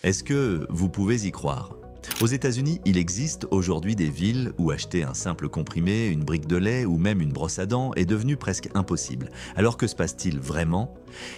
Est-ce que vous pouvez y croire? Aux États-Unis, il existe aujourd'hui des villes où acheter un simple comprimé, une brique de lait ou même une brosse à dents est devenu presque impossible. Alors que se passe-t-il vraiment?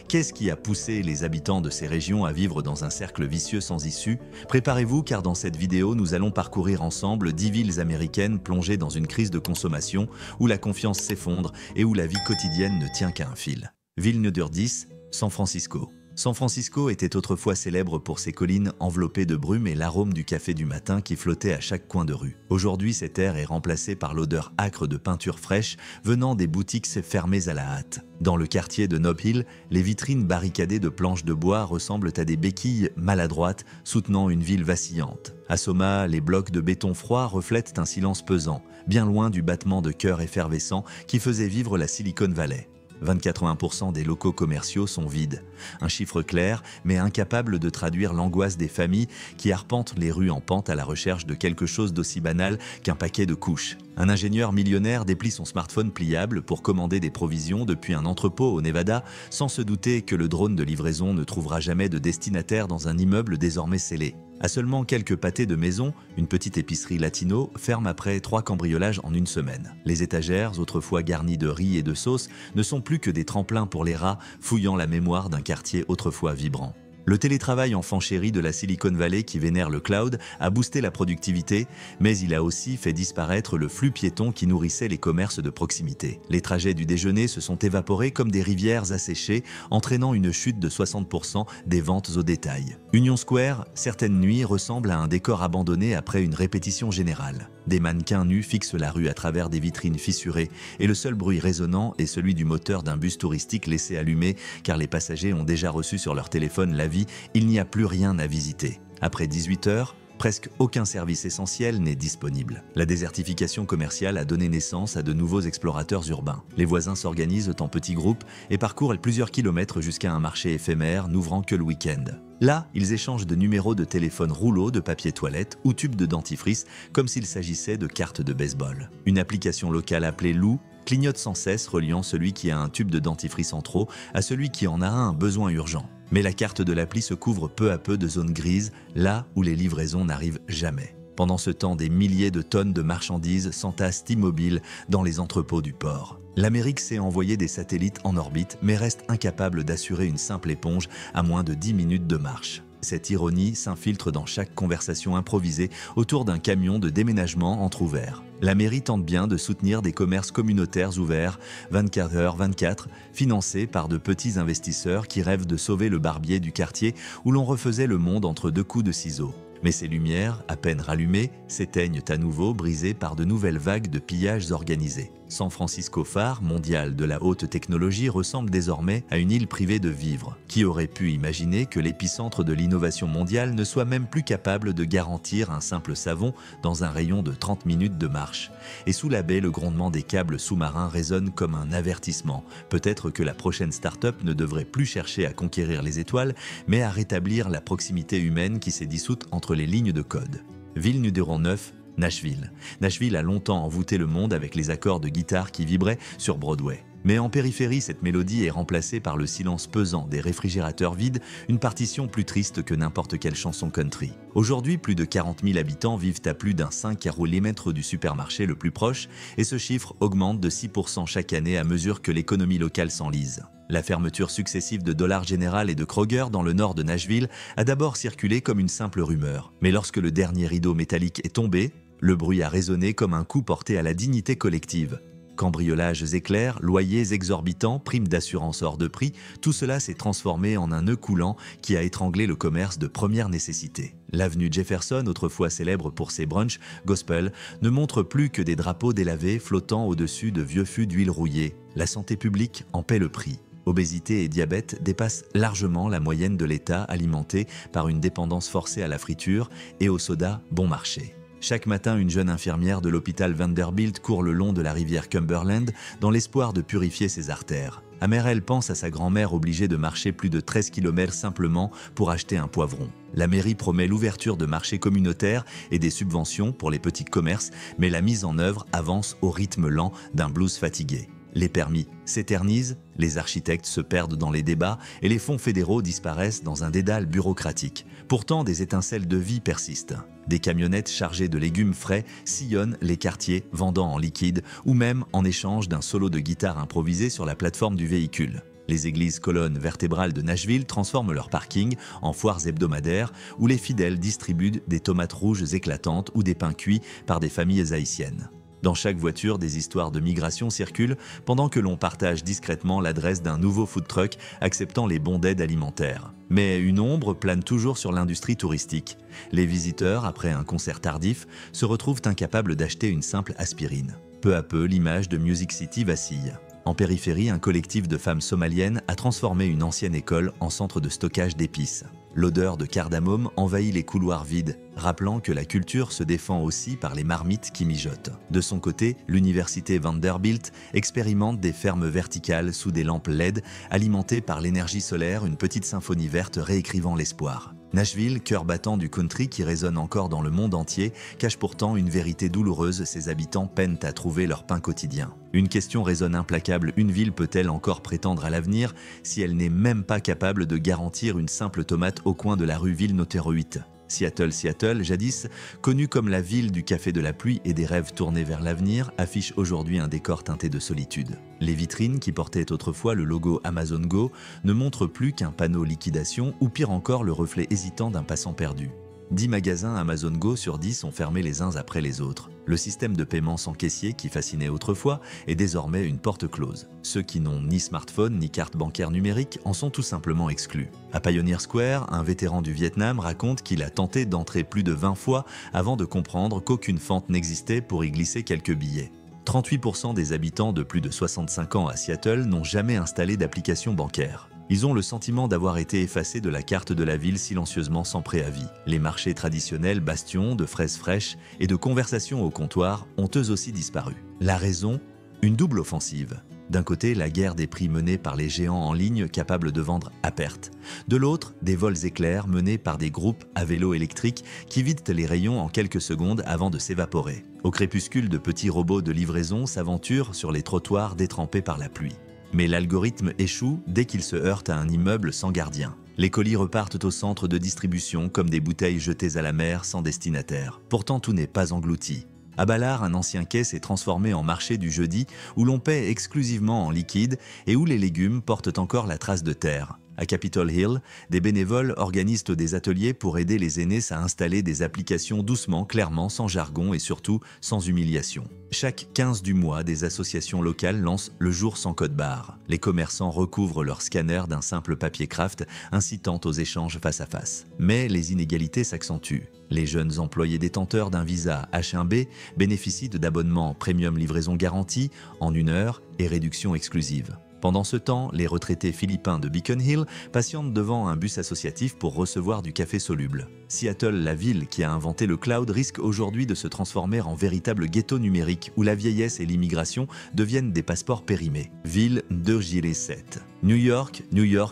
Qu'est-ce qui a poussé les habitants de ces régions à vivre dans un cercle vicieux sans issue? Préparez-vous car dans cette vidéo, nous allons parcourir ensemble 10 villes américaines plongées dans une crise de consommation où la confiance s'effondre et où la vie quotidienne ne tient qu'à un fil. Ville numéro 10, San Francisco. San Francisco était autrefois célèbre pour ses collines enveloppées de brume et l'arôme du café du matin qui flottait à chaque coin de rue. Aujourd'hui, cet air est remplacé par l'odeur âcre de peinture fraîche venant des boutiques fermées à la hâte. Dans le quartier de Nob Hill, les vitrines barricadées de planches de bois ressemblent à des béquilles maladroites soutenant une ville vacillante. À Soma, les blocs de béton froid reflètent un silence pesant, bien loin du battement de cœur effervescent qui faisait vivre la Silicon Valley. 80% des locaux commerciaux sont vides. Un chiffre clair, mais incapable de traduire l'angoisse des familles qui arpentent les rues en pente à la recherche de quelque chose d'aussi banal qu'un paquet de couches. Un ingénieur millionnaire déplie son smartphone pliable pour commander des provisions depuis un entrepôt au Nevada, sans se douter que le drone de livraison ne trouvera jamais de destinataire dans un immeuble désormais scellé. À seulement quelques pâtés de maison, une petite épicerie latino ferme après 3 cambriolages en une semaine. Les étagères, autrefois garnies de riz et de sauce, ne sont plus que des tremplins pour les rats fouillant la mémoire d'un quartier autrefois vibrant. Le télétravail enfant chéri de la Silicon Valley qui vénère le cloud a boosté la productivité, mais il a aussi fait disparaître le flux piéton qui nourrissait les commerces de proximité. Les trajets du déjeuner se sont évaporés comme des rivières asséchées, entraînant une chute de 60% des ventes au détail. Union Square, certaines nuits, ressemble à un décor abandonné après une répétition générale. Des mannequins nus fixent la rue à travers des vitrines fissurées et le seul bruit résonnant est celui du moteur d'un bus touristique laissé allumé car les passagers ont déjà reçu sur leur téléphone l'avis « Il n'y a plus rien à visiter ». Après 18 heures, presque aucun service essentiel n'est disponible. La désertification commerciale a donné naissance à de nouveaux explorateurs urbains. Les voisins s'organisent en petits groupes et parcourent plusieurs kilomètres jusqu'à un marché éphémère n'ouvrant que le week-end. Là, ils échangent de numéros de téléphone rouleaux, de papier toilette ou tubes de dentifrice comme s'il s'agissait de cartes de baseball. Une application locale appelée Lou clignote sans cesse reliant celui qui a un tube de dentifrice en trop à celui qui en a un besoin urgent. Mais la carte de l'appli se couvre peu à peu de zones grises, là où les livraisons n'arrivent jamais. Pendant ce temps, des milliers de tonnes de marchandises s'entassent immobiles dans les entrepôts du port. L'Amérique sait envoyer des satellites en orbite, mais reste incapable d'assurer une simple éponge à moins de 10 minutes de marche. Cette ironie s'infiltre dans chaque conversation improvisée autour d'un camion de déménagement entrouvert. La mairie tente bien de soutenir des commerces communautaires ouverts 24h/24, financés par de petits investisseurs qui rêvent de sauver le barbier du quartier où l'on refaisait le monde entre 2 coups de ciseaux. Mais ces lumières, à peine rallumées, s'éteignent à nouveau, brisées par de nouvelles vagues de pillages organisés. San Francisco, phare mondial de la haute technologie, ressemble désormais à une île privée de vivres. Qui aurait pu imaginer que l'épicentre de l'innovation mondiale ne soit même plus capable de garantir un simple savon dans un rayon de 30 minutes de marche? Et sous la baie, le grondement des câbles sous-marins résonne comme un avertissement. Peut-être que la prochaine start-up ne devrait plus chercher à conquérir les étoiles, mais à rétablir la proximité humaine qui s'est dissoute entre les lignes de code. Ville numéro 9, Nashville. Nashville a longtemps envoûté le monde avec les accords de guitare qui vibraient sur Broadway. Mais en périphérie, cette mélodie est remplacée par le silence pesant des réfrigérateurs vides, une partition plus triste que n'importe quelle chanson country. Aujourd'hui, plus de 40 000 habitants vivent à plus d'un 5 km du supermarché le plus proche et ce chiffre augmente de 6% chaque année à mesure que l'économie locale s'enlise. La fermeture successive de Dollar General et de Kroger dans le nord de Nashville a d'abord circulé comme une simple rumeur. Mais lorsque le dernier rideau métallique est tombé, le bruit a résonné comme un coup porté à la dignité collective. Cambriolages éclairs, loyers exorbitants, primes d'assurance hors de prix, tout cela s'est transformé en un nœud coulant qui a étranglé le commerce de première nécessité. L'avenue Jefferson, autrefois célèbre pour ses brunchs gospel, ne montre plus que des drapeaux délavés flottant au-dessus de vieux fûts d'huile rouillée. La santé publique en paie le prix. Obésité et diabète dépassent largement la moyenne de l'État alimenté par une dépendance forcée à la friture et au soda bon marché. Chaque matin, une jeune infirmière de l'hôpital Vanderbilt court le long de la rivière Cumberland dans l'espoir de purifier ses artères. Amère, elle pense à sa grand-mère obligée de marcher plus de 13 km simplement pour acheter un poivron. La mairie promet l'ouverture de marchés communautaires et des subventions pour les petits commerces, mais la mise en œuvre avance au rythme lent d'un blues fatigué. Les permis s'éternisent, les architectes se perdent dans les débats et les fonds fédéraux disparaissent dans un dédale bureaucratique. Pourtant, des étincelles de vie persistent. Des camionnettes chargées de légumes frais sillonnent les quartiers, vendant en liquide ou même en échange d'un solo de guitare improvisé sur la plateforme du véhicule. Les églises colonnes vertébrales de Nashville transforment leurs parkings en foires hebdomadaires où les fidèles distribuent des tomates rouges éclatantes ou des pains cuits par des familles haïtiennes. Dans chaque voiture, des histoires de migration circulent pendant que l'on partage discrètement l'adresse d'un nouveau food truck acceptant les bons d'aide alimentaire. Mais une ombre plane toujours sur l'industrie touristique. Les visiteurs, après un concert tardif, se retrouvent incapables d'acheter une simple aspirine. Peu à peu, l'image de Music City vacille. En périphérie, un collectif de femmes somaliennes a transformé une ancienne école en centre de stockage d'épices. L'odeur de cardamome envahit les couloirs vides, rappelant que la culture se défend aussi par les marmites qui mijotent. De son côté, l'université Vanderbilt expérimente des fermes verticales sous des lampes LED alimentées par l'énergie solaire, une petite symphonie verte réécrivant l'espoir. Nashville, cœur battant du country qui résonne encore dans le monde entier, cache pourtant une vérité douloureuse, ses habitants peinent à trouver leur pain quotidien. Une question résonne implacable, une ville peut-elle encore prétendre à l'avenir si elle n'est même pas capable de garantir une simple tomate au coin de la rue Ville-Noteroit ? Seattle, jadis connue comme la ville du café de la pluie et des rêves tournés vers l'avenir, affiche aujourd'hui un décor teinté de solitude. Les vitrines qui portaient autrefois le logo Amazon Go ne montrent plus qu'un panneau liquidation ou pire encore le reflet hésitant d'un passant perdu. 10 magasins Amazon Go sur 10 sont fermés les uns après les autres. Le système de paiement sans caissier qui fascinait autrefois est désormais une porte close. Ceux qui n'ont ni smartphone ni carte bancaire numérique en sont tout simplement exclus. À Pioneer Square, un vétéran du Vietnam raconte qu'il a tenté d'entrer plus de 20 fois avant de comprendre qu'aucune fente n'existait pour y glisser quelques billets. 38% des habitants de plus de 65 ans à Seattle n'ont jamais installé d'application bancaire. Ils ont le sentiment d'avoir été effacés de la carte de la ville silencieusement sans préavis. Les marchés traditionnels, bastions de fraises fraîches et de conversations au comptoir ont eux aussi disparu. La raison ? Une double offensive. D'un côté, la guerre des prix menée par les géants en ligne capables de vendre à perte. De l'autre, des vols éclairs menés par des groupes à vélo électrique qui vident les rayons en quelques secondes avant de s'évaporer. Au crépuscule, de petits robots de livraison s'aventurent sur les trottoirs détrempés par la pluie. Mais l'algorithme échoue dès qu'il se heurte à un immeuble sans gardien. Les colis repartent au centre de distribution comme des bouteilles jetées à la mer sans destinataire. Pourtant, tout n'est pas englouti. À Ballard, un ancien quai s'est transformé en marché du jeudi où l'on paie exclusivement en liquide et où les légumes portent encore la trace de terre. À Capitol Hill, des bénévoles organisent des ateliers pour aider les aînés à installer des applications doucement, clairement, sans jargon et surtout sans humiliation. Chaque 15 du mois, des associations locales lancent le jour sans code barre. Les commerçants recouvrent leur scanner d'un simple papier craft, incitant aux échanges face à face. Mais les inégalités s'accentuent. Les jeunes employés détenteurs d'un visa H1B bénéficient d'abonnements premium livraison garantie en 1 heure et réduction exclusive. Pendant ce temps, les retraités philippins de Beacon Hill patientent devant un bus associatif pour recevoir du café soluble. Seattle, la ville qui a inventé le cloud, risque aujourd'hui de se transformer en véritable ghetto numérique où la vieillesse et l'immigration deviennent des passeports périmés. Ville de Gilet 7. New York,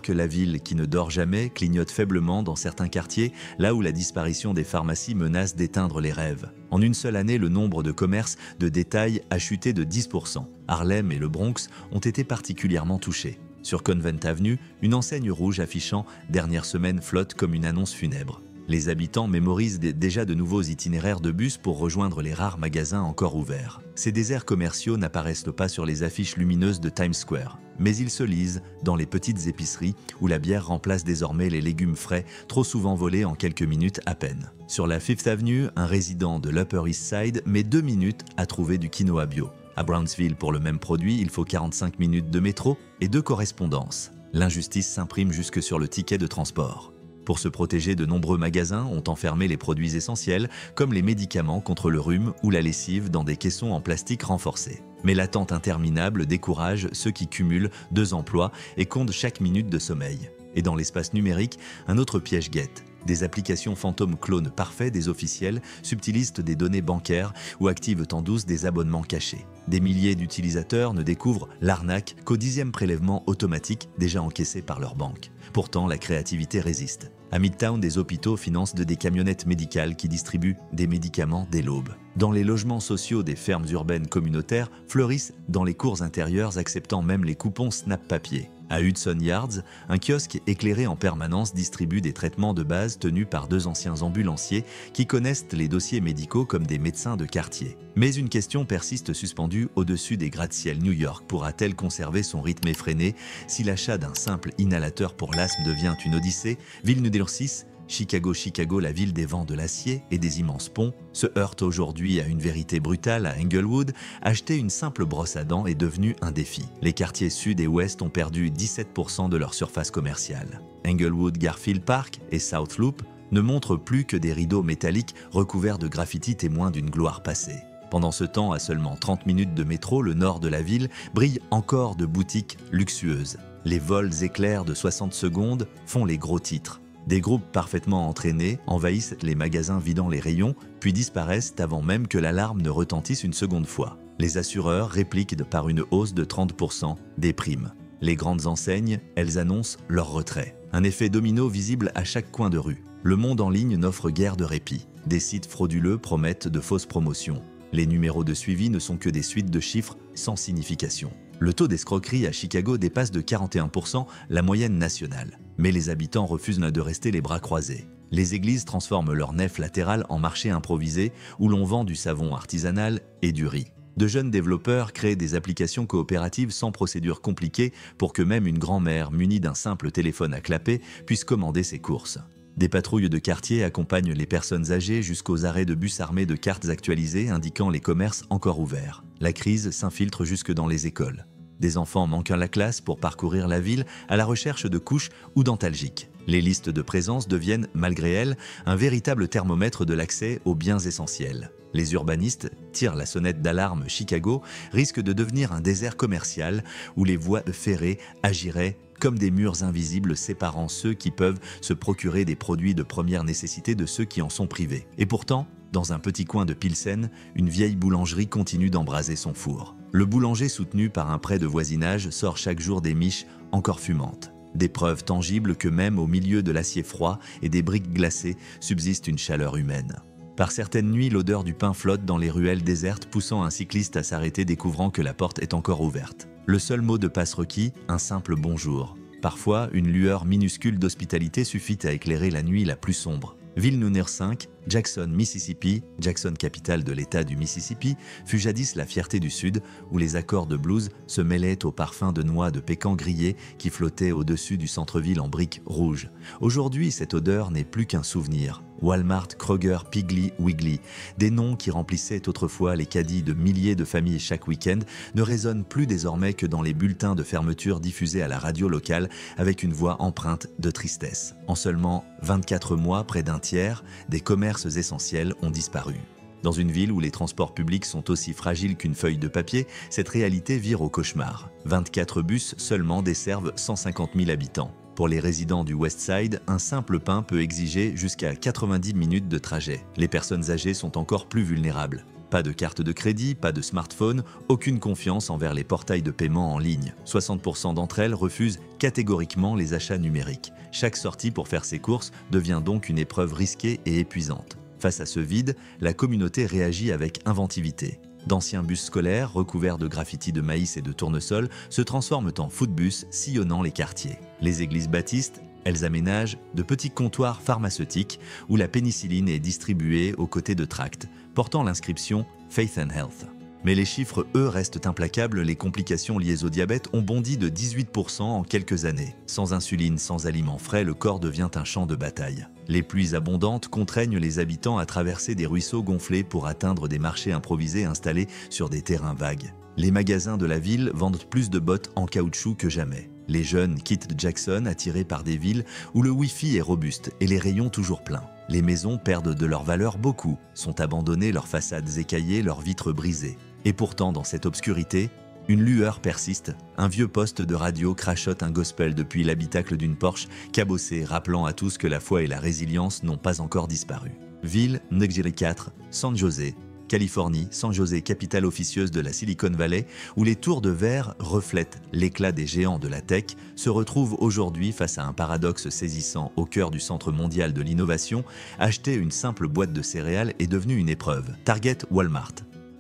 la ville qui ne dort jamais, clignote faiblement dans certains quartiers, là où la disparition des pharmacies menace d'éteindre les rêves. En une seule année, le nombre de commerces de détail a chuté de 10%. Harlem et le Bronx ont été particulièrement touchés. Sur Convent Avenue, une enseigne rouge affichant « Dernière semaine » flotte comme une annonce funèbre. Les habitants mémorisent déjà de nouveaux itinéraires de bus pour rejoindre les rares magasins encore ouverts. Ces déserts commerciaux n'apparaissent pas sur les affiches lumineuses de Times Square, mais ils se lisent dans les petites épiceries où la bière remplace désormais les légumes frais, trop souvent volés en quelques minutes à peine. Sur la Fifth Avenue, un résident de l'Upper East Side met 2 minutes à trouver du quinoa bio. À Brownsville, pour le même produit, il faut 45 minutes de métro et 2 correspondances. L'injustice s'imprime jusque sur le ticket de transport. Pour se protéger, de nombreux magasins ont enfermé les produits essentiels, comme les médicaments contre le rhume ou la lessive, dans des caissons en plastique renforcés. Mais l'attente interminable décourage ceux qui cumulent 2 emplois et comptent chaque minute de sommeil. Et dans l'espace numérique, un autre piège guette. Des applications fantômes clones parfaits des officiels, subtilisent des données bancaires ou activent en douce des abonnements cachés. Des milliers d'utilisateurs ne découvrent l'arnaque qu'au 10e prélèvement automatique déjà encaissé par leur banque. Pourtant, la créativité résiste. À Midtown, des hôpitaux financent des camionnettes médicales qui distribuent des médicaments dès l'aube. Dans les logements sociaux des fermes urbaines communautaires fleurissent dans les cours intérieures, acceptant même les coupons Snap Papier. À Hudson Yards, un kiosque éclairé en permanence distribue des traitements de base tenus par 2 anciens ambulanciers qui connaissent les dossiers médicaux comme des médecins de quartier. Mais une question persiste suspendue au-dessus des gratte-ciel. New York pourra-t-elle conserver son rythme effréné si l'achat d'un simple inhalateur pour l'asthme devient une odyssée? Ville numéro 6, Chicago, la ville des vents de l'acier et des immenses ponts, se heurte aujourd'hui à une vérité brutale à Englewood. Acheter une simple brosse à dents est devenu un défi. Les quartiers sud et ouest ont perdu 17% de leur surface commerciale. Englewood, Garfield Park et South Loop ne montrent plus que des rideaux métalliques recouverts de graffitis témoins d'une gloire passée. Pendant ce temps, à seulement 30 minutes de métro, le nord de la ville brille encore de boutiques luxueuses. Les vols éclairs de 60 secondes font les gros titres. Des groupes parfaitement entraînés envahissent les magasins vidant les rayons, puis disparaissent avant même que l'alarme ne retentisse une seconde fois. Les assureurs répliquent par une hausse de 30% des primes. Les grandes enseignes, elles annoncent leur retrait. Un effet domino visible à chaque coin de rue. Le monde en ligne n'offre guère de répit. Des sites frauduleux promettent de fausses promotions. Les numéros de suivi ne sont que des suites de chiffres sans signification. Le taux d'escroquerie à Chicago dépasse de 41% la moyenne nationale. Mais les habitants refusent de rester les bras croisés. Les églises transforment leurs nefs latérales en marchés improvisés où l'on vend du savon artisanal et du riz. De jeunes développeurs créent des applications coopératives sans procédure compliquée pour que même une grand-mère munie d'un simple téléphone à clapet puisse commander ses courses. Des patrouilles de quartier accompagnent les personnes âgées jusqu'aux arrêts de bus armés de cartes actualisées indiquant les commerces encore ouverts. La crise s'infiltre jusque dans les écoles. Des enfants manquent à la classe pour parcourir la ville à la recherche de couches ou d'antalgiques. Les listes de présence deviennent, malgré elles, un véritable thermomètre de l'accès aux biens essentiels. Les urbanistes tirent la sonnette d'alarme. Chicago risque de devenir un désert commercial où les voies ferrées agiraient comme des murs invisibles séparant ceux qui peuvent se procurer des produits de première nécessité de ceux qui en sont privés. Et pourtant, dans un petit coin de Pilsen, une vieille boulangerie continue d'embraser son four. Le boulanger, soutenu par un prêt de voisinage, sort chaque jour des miches encore fumantes. Des preuves tangibles que même au milieu de l'acier froid et des briques glacées subsiste une chaleur humaine. Par certaines nuits, l'odeur du pain flotte dans les ruelles désertes, poussant un cycliste à s'arrêter découvrant que la porte est encore ouverte. Le seul mot de passe requis, un simple bonjour. Parfois, une lueur minuscule d'hospitalité suffit à éclairer la nuit la plus sombre. Ville numéro 5, Jackson, Mississippi, Jackson, capitale de l'État du Mississippi, fut jadis la fierté du Sud, où les accords de blues se mêlaient au parfum de noix de pécan grillé qui flottait au-dessus du centre-ville en briques rouges. Aujourd'hui, cette odeur n'est plus qu'un souvenir. Walmart, Kroger, Piggly Wiggly, des noms qui remplissaient autrefois les caddies de milliers de familles chaque week-end, ne résonnent plus désormais que dans les bulletins de fermeture diffusés à la radio locale avec une voix empreinte de tristesse. En seulement 24 mois, près d'un tiers des commerces essentiels ont disparu. Dans une ville où les transports publics sont aussi fragiles qu'une feuille de papier, cette réalité vire au cauchemar. 24 bus seulement desservent 150 000 habitants. Pour les résidents du West Side, un simple pain peut exiger jusqu'à 90 minutes de trajet. Les personnes âgées sont encore plus vulnérables. Pas de carte de crédit, pas de smartphone, aucune confiance envers les portails de paiement en ligne. 60% d'entre elles refusent catégoriquement les achats numériques. Chaque sortie pour faire ses courses devient donc une épreuve risquée et épuisante. Face à ce vide, la communauté réagit avec inventivité. D'anciens bus scolaires, recouverts de graffitis de maïs et de tournesol, se transforment en footbus sillonnant les quartiers. Les églises baptistes, elles aménagent de petits comptoirs pharmaceutiques où la pénicilline est distribuée aux côtés de tracts, portant l'inscription « Faith and Health ». Mais les chiffres, eux, restent implacables. Les complications liées au diabète ont bondi de 18% en quelques années. Sans insuline, sans aliments frais, le corps devient un champ de bataille. Les pluies abondantes contraignent les habitants à traverser des ruisseaux gonflés pour atteindre des marchés improvisés installés sur des terrains vagues. Les magasins de la ville vendent plus de bottes en caoutchouc que jamais. Les jeunes quittent Jackson attirés par des villes où le Wi-Fi est robuste et les rayons toujours pleins. Les maisons perdent de leur valeur beaucoup, sont abandonnées, leurs façades écaillées, leurs vitres brisées. Et pourtant, dans cette obscurité, une lueur persiste. Un vieux poste de radio crachote un gospel depuis l'habitacle d'une Porsche cabossée, rappelant à tous que la foi et la résilience n'ont pas encore disparu. Ville numéro 4, San José, Californie, San José, capitale officieuse de la Silicon Valley, où les tours de verre reflètent l'éclat des géants de la tech, se retrouve aujourd'hui face à un paradoxe saisissant au cœur du centre mondial de l'innovation. Acheter une simple boîte de céréales est devenu une épreuve. Target, Walmart.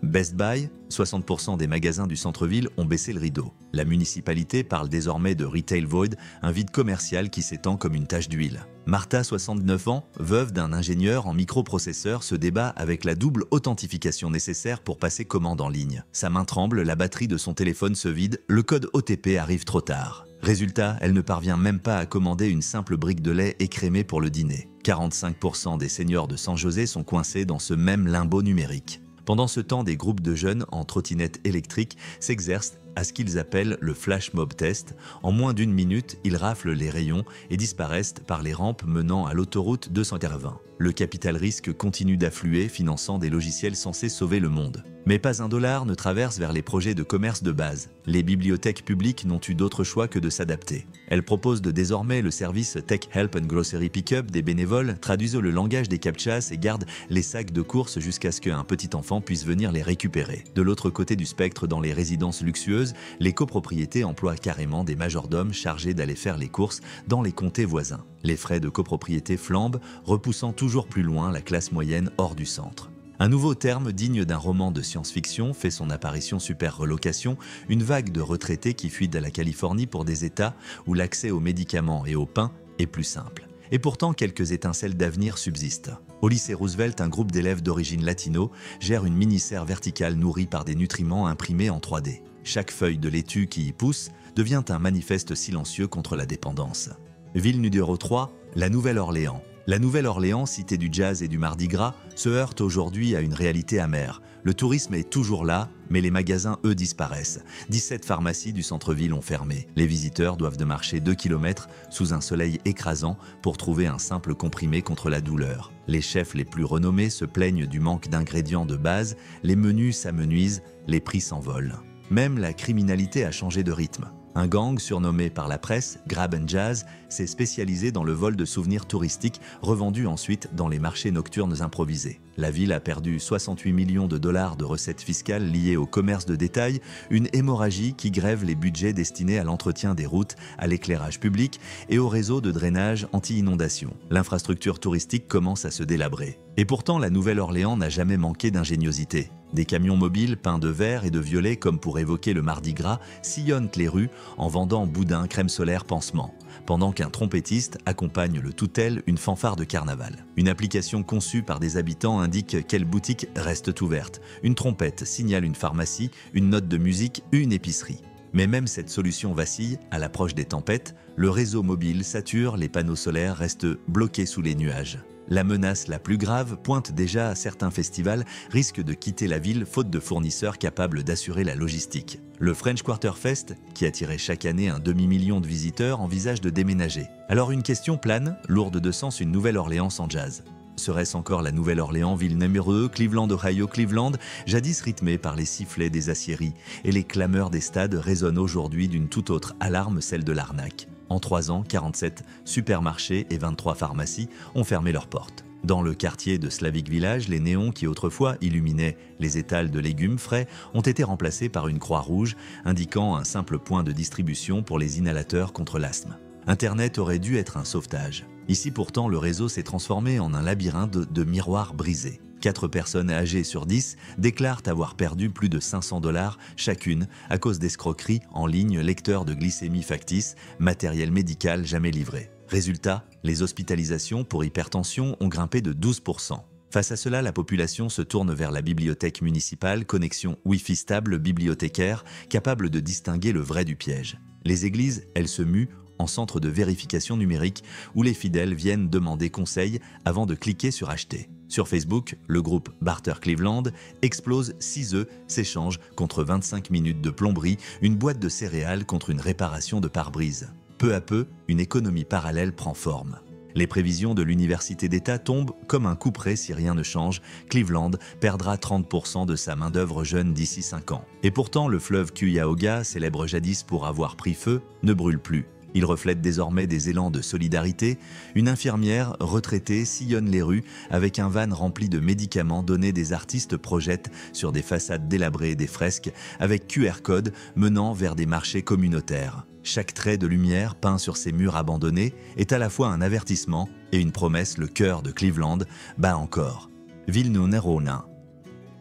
Best Buy, 60% des magasins du centre-ville ont baissé le rideau. La municipalité parle désormais de Retail Void, un vide commercial qui s'étend comme une tache d'huile. Martha, 69 ans, veuve d'un ingénieur en microprocesseurs, se débat avec la double authentification nécessaire pour passer commande en ligne. Sa main tremble, la batterie de son téléphone se vide, le code OTP arrive trop tard. Résultat, elle ne parvient même pas à commander une simple brique de lait écrémée pour le dîner. 45% des seniors de San José sont coincés dans ce même limbo numérique. Pendant ce temps, des groupes de jeunes en trottinette électrique s'exercent à ce qu'ils appellent le flash mob test. En moins d'une minute, ils raflent les rayons et disparaissent par les rampes menant à l'autoroute 280. Le capital risque continue d'affluer, finançant des logiciels censés sauver le monde. Mais pas un dollar ne traverse vers les projets de commerce de base. Les bibliothèques publiques n'ont eu d'autre choix que de s'adapter. Elles proposent désormais le service Tech Help and Grocery Pickup. Des bénévoles traduisent le langage des captchas et gardent les sacs de courses jusqu'à ce qu'un petit enfant puisse venir les récupérer. De l'autre côté du spectre, dans les résidences luxueuses, les copropriétés emploient carrément des majordomes chargés d'aller faire les courses dans les comtés voisins. Les frais de copropriété flambent, repoussant toujours plus loin la classe moyenne hors du centre. Un nouveau terme digne d'un roman de science-fiction fait son apparition Super Relocation, une vague de retraités qui fuient de la Californie pour des États où l'accès aux médicaments et au pain est plus simple. Et pourtant, quelques étincelles d'avenir subsistent. Au lycée Roosevelt, un groupe d'élèves d'origine latino gère une mini-serre verticale nourrie par des nutriments imprimés en 3D. Chaque feuille de laitue qui y pousse devient un manifeste silencieux contre la dépendance. Ville numéro 3, la Nouvelle-Orléans. La Nouvelle-Orléans, cité du jazz et du Mardi Gras, se heurte aujourd'hui à une réalité amère. Le tourisme est toujours là, mais les magasins, eux, disparaissent. 17 pharmacies du centre-ville ont fermé. Les visiteurs doivent marcher 2 km sous un soleil écrasant pour trouver un simple comprimé contre la douleur. Les chefs les plus renommés se plaignent du manque d'ingrédients de base, les menus s'amenuisent, les prix s'envolent. Même la criminalité a changé de rythme. Un gang surnommé par la presse Grab and Jazz s'est spécialisé dans le vol de souvenirs touristiques revendus ensuite dans les marchés nocturnes improvisés. La ville a perdu 68 millions de dollars de recettes fiscales liées au commerce de détail, une hémorragie qui grève les budgets destinés à l'entretien des routes, à l'éclairage public et au réseau de drainage anti-inondation. L'infrastructure touristique commence à se délabrer. Et pourtant, la Nouvelle-Orléans n'a jamais manqué d'ingéniosité. Des camions mobiles peints de vert et de violet, comme pour évoquer le Mardi Gras, sillonnent les rues en vendant boudins, crème solaire, pansements, pendant qu'un trompettiste accompagne le toutel, une fanfare de carnaval. Une application conçue par des habitants indique quelles boutiques restent ouvertes. Une trompette signale une pharmacie, une note de musique, une épicerie. Mais même cette solution vacille à l'approche des tempêtes, le réseau mobile sature, les panneaux solaires restent bloqués sous les nuages. La menace la plus grave pointe déjà à certains festivals risquent de quitter la ville faute de fournisseurs capables d'assurer la logistique. Le French Quarter Fest, qui attirait chaque année un demi-million de visiteurs, envisage de déménager. Alors une question plane, lourde de sens, une Nouvelle-Orléans sans jazz. Serait-ce encore la Nouvelle-Orléans, ville numéro 2, Cleveland, Ohio, Cleveland, jadis rythmée par les sifflets des aciéries et les clameurs des stades résonnent aujourd'hui d'une toute autre alarme, celle de l'arnaque. En 3 ans, 47 supermarchés et 23 pharmacies ont fermé leurs portes. Dans le quartier de Slavic Village, les néons qui autrefois illuminaient les étals de légumes frais ont été remplacés par une croix rouge indiquant un simple point de distribution pour les inhalateurs contre l'asthme. Internet aurait dû être un sauvetage. Ici pourtant, le réseau s'est transformé en un labyrinthe de miroirs brisés. 4 personnes âgées sur 10 déclarent avoir perdu plus de 500 $ chacune à cause d'escroqueries en ligne, lecteurs de glycémie factice, matériel médical jamais livré. Résultat, les hospitalisations pour hypertension ont grimpé de 12%. Face à cela, la population se tourne vers la bibliothèque municipale, connexion Wi-Fi stable bibliothécaire, capable de distinguer le vrai du piège. Les églises, elles se muent en centre de vérification numérique où les fidèles viennent demander conseil avant de cliquer sur acheter. Sur Facebook, le groupe Barter Cleveland explose 6 œufs s'échangent contre 25 minutes de plomberie, une boîte de céréales contre une réparation de pare-brise. Peu à peu, une économie parallèle prend forme. Les prévisions de l'université d'État tombent comme un couperet si rien ne change. Cleveland perdra 30% de sa main-d'œuvre jeune d'ici 5 ans. Et pourtant, le fleuve Cuyahoga, célèbre jadis pour avoir pris feu, ne brûle plus. Il reflète désormais des élans de solidarité. Une infirmière retraitée sillonne les rues avec un van rempli de médicaments donnés des artistes projettent sur des façades délabrées des fresques avec QR code menant vers des marchés communautaires. Chaque trait de lumière peint sur ces murs abandonnés est à la fois un avertissement et une promesse. Le cœur de Cleveland bat encore. Ville Nerona.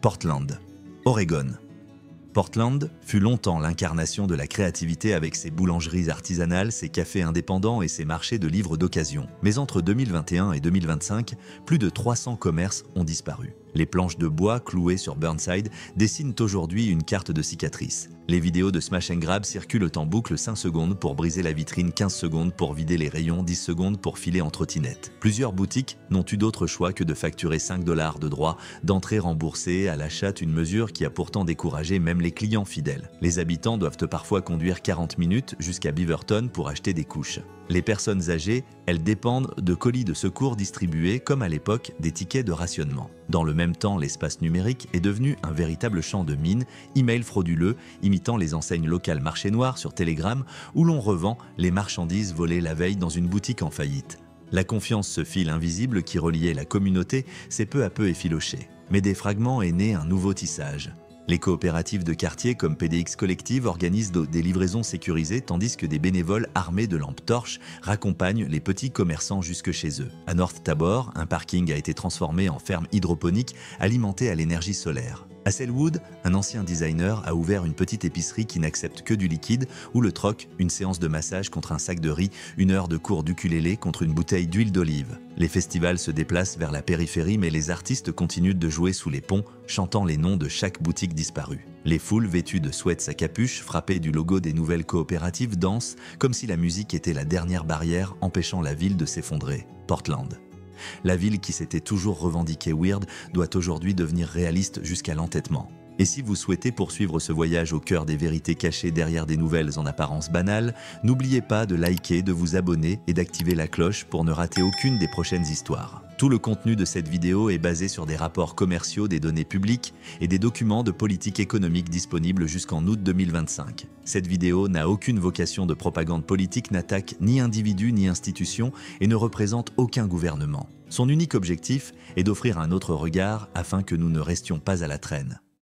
Portland, Oregon. Portland fut longtemps l'incarnation de la créativité avec ses boulangeries artisanales, ses cafés indépendants et ses marchés de livres d'occasion. Mais entre 2021 et 2025, plus de 300 commerces ont disparu. Les planches de bois clouées sur Burnside dessinent aujourd'hui une carte de cicatrices. Les vidéos de Smash and Grab circulent en boucle 5 secondes pour briser la vitrine, 15 secondes pour vider les rayons, 10 secondes pour filer en trottinette. Plusieurs boutiques n'ont eu d'autre choix que de facturer 5 $ de droits d'entrée remboursés à l'achat, une mesure qui a pourtant découragé même les clients fidèles. Les habitants doivent parfois conduire 40 minutes jusqu'à Beaverton pour acheter des couches. Les personnes âgées, elles dépendent de colis de secours distribués comme à l'époque des tickets de rationnement. Dans le même temps, l'espace numérique est devenu un véritable champ de mine, emails frauduleux imitant les enseignes locales marché noir sur Telegram où l'on revend les marchandises volées la veille dans une boutique en faillite. La confiance, ce fil invisible qui reliait la communauté, s'est peu à peu effiloché. Mais des fragments est né un nouveau tissage. Les coopératives de quartier comme PDX Collective organisent des livraisons sécurisées tandis que des bénévoles armés de lampes torches raccompagnent les petits commerçants jusque chez eux. À North Tabor, un parking a été transformé en ferme hydroponique alimentée à l'énergie solaire. À Selwood, un ancien designer a ouvert une petite épicerie qui n'accepte que du liquide ou le troc, une séance de massage contre un sac de riz, une heure de cours d'ukulélé contre une bouteille d'huile d'olive. Les festivals se déplacent vers la périphérie mais les artistes continuent de jouer sous les ponts, chantant les noms de chaque boutique disparue. Les foules vêtues de sweats à capuche, frappées du logo des nouvelles coopératives, dansent comme si la musique était la dernière barrière empêchant la ville de s'effondrer. Portland. La ville qui s'était toujours revendiquée weird doit aujourd'hui devenir réaliste jusqu'à l'entêtement. Et si vous souhaitez poursuivre ce voyage au cœur des vérités cachées derrière des nouvelles en apparence banales, n'oubliez pas de liker, de vous abonner et d'activer la cloche pour ne rater aucune des prochaines histoires. Tout le contenu de cette vidéo est basé sur des rapports commerciaux, des données publiques et des documents de politique économique disponibles jusqu'en août 2025. Cette vidéo n'a aucune vocation de propagande politique, n'attaque ni individu ni institution et ne représente aucun gouvernement. Son unique objectif est d'offrir un autre regard afin que nous ne restions pas à la traîne.